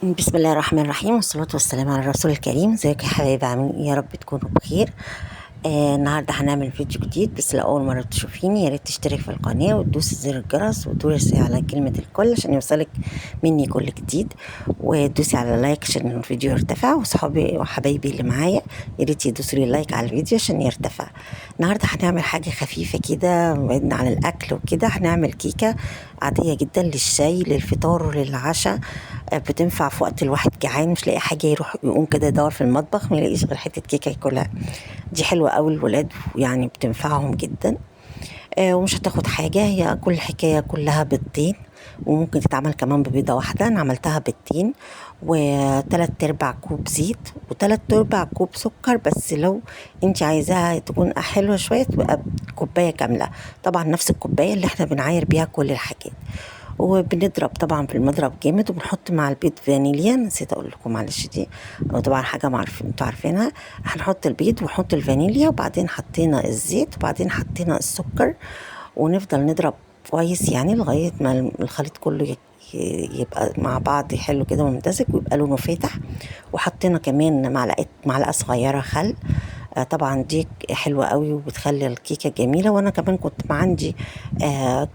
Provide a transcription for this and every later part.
بسم الله الرحمن الرحيم، والصلاة والسلام على الرسول الكريم. ازيكم يا حبايبي، عاملين ايه؟ يا رب تكونوا بخير. النهارده هنعمل فيديو جديد، بس لو اول مره تشوفيني يا ريت تشترك في القناه وتدوسي زر الجرس وتدوسي على كلمه الكل عشان يوصلك مني كل جديد، وتدوسي على لايك عشان الفيديو يرتفع. وصحابي وحبايبي اللي معايا يا ريت يدوسوا لي لايك على الفيديو عشان يرتفع. النهارده هنعمل حاجه خفيفه كده بعيدنا عن الاكل وكده. هنعمل كيكه عاديه جدا للشاي، للفطار وللعشاء. بتنفع في وقت الواحد جعان مش لاقي حاجه يروح يقوم كده يدور في المطبخ ما يلاقيش غير حته كيكه ياكلها. دي حلوه قوي الولاد، يعني بتنفعهم جدا. ومش هتاخد حاجه، هي كل الحكايه كلها بيضتين، وممكن تتعمل كمان ببيضه واحده. انا عملتها بيضتين وتلات ارباع كوب زيت وتلات ارباع كوب سكر، بس لو انت عايزاها تكون حلوه شويه تبقى كوبايه كامله. طبعا نفس الكوبايه اللي احنا بنعاير بيها كل الحاجات. وبنضرب طبعا في المضرب جامد، وبنحط مع البيض فانيليا. نسيت اقول لكم معلش دي، طبعا حاجه انتوا عارفينها. هنحط البيض ونحط الفانيليا، وبعدين حطينا الزيت، وبعدين حطينا السكر، ونفضل نضرب كويس يعني لغايه ما الخليط كله يبقى مع بعض حلو كده وممتزج ويبقى لونه فاتح. وحطينا كمان معلقه صغيره خل. طبعا دي حلوة قوي وبتخلي الكيكة جميلة. وانا كمان كنت ما عندي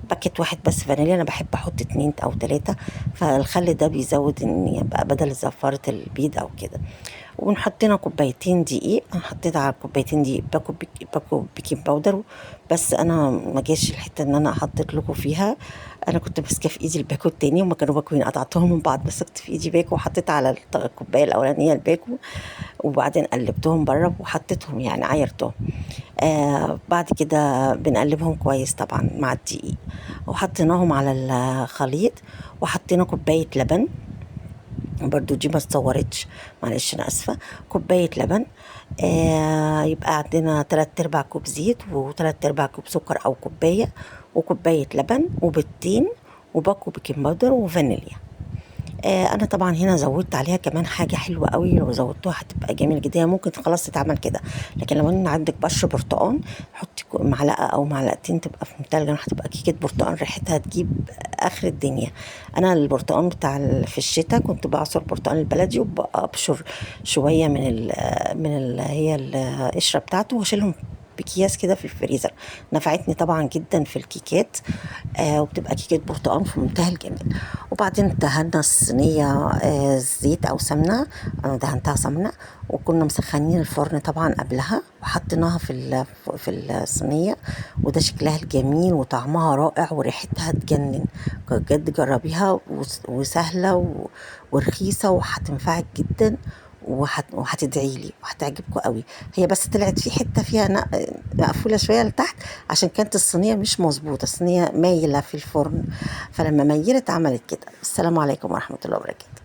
باكيت واحد بس فانيليا، انا بحب احط 2 او 3، فالخل ده بيزود ان يبقى بدل زفارة البيض او كده. ونحطينا كوبايتين دقيق. انا حطيت على كوبايتين دقيق باكو بيكنج باودر، بس انا ما جاش الحته ان انا احطت لكم فيها. انا كنت ماسكه في ايدي الباكو التاني، وما كانوا باكوين قطعتهم من بعض، مسكت في ايدي باكو وحطيت على الكوبايه الاولانيه الباكو، وبعدين قلبتهم بره وحطيتهم يعني عايرتهم. بعد كده بنقلبهم كويس طبعا مع الدقيق، وحطيناهم على الخليط، وحطينا كوبايه لبن. برضو دي ما اتصورتش، معلش انا اسفه. كوبايه لبن. يبقى عندنا 3 ارباع كوب زيت و3 ارباع كوب سكر او كوبايه، وكوبايه لبن وبيضتين وباكو بيكنج باودر وفانيليا. انا طبعا هنا زودت عليها كمان حاجه حلوه قوي، لو زودتوها هتبقى جميل جدا. ممكن خلاص تتعمل كده، لكن لو ان عندك بشر برتقان حطي معلقه او معلقتين، تبقى في منتهى الجمال. هتبقى كيكه برتقان ريحتها تجيب اخر الدنيا. انا البرتقان بتاع في الشتاء كنت بعصر برتقان البلدي وبابشر شويه من هي القشره بتاعته، واشيلهم بكياس كده في الفريزر. نفعتني طبعا جدا في الكيكات. وبتبقى كيكه برتقان في منتهى الجمال. وبعدين دهنا الصينيه زيت او سمنه. انا دهنتها سمنه، وكنا مسخنين الفرن طبعا قبلها، وحطيناها في الصينيه. وده شكلها الجميل وطعمها رائع وريحتها تجنن. بجد جربيها، وسهله ورخيصه وهتنفعك جدا. وهتدعي لي وهتعجبكم قوي. هي بس طلعت في حته فيها مقفوله شويه لتحت، عشان كانت الصينيه مش مظبوطه، الصينيه مايله في الفرن، فلما ميلت عملت كده. السلام عليكم ورحمه الله وبركاته.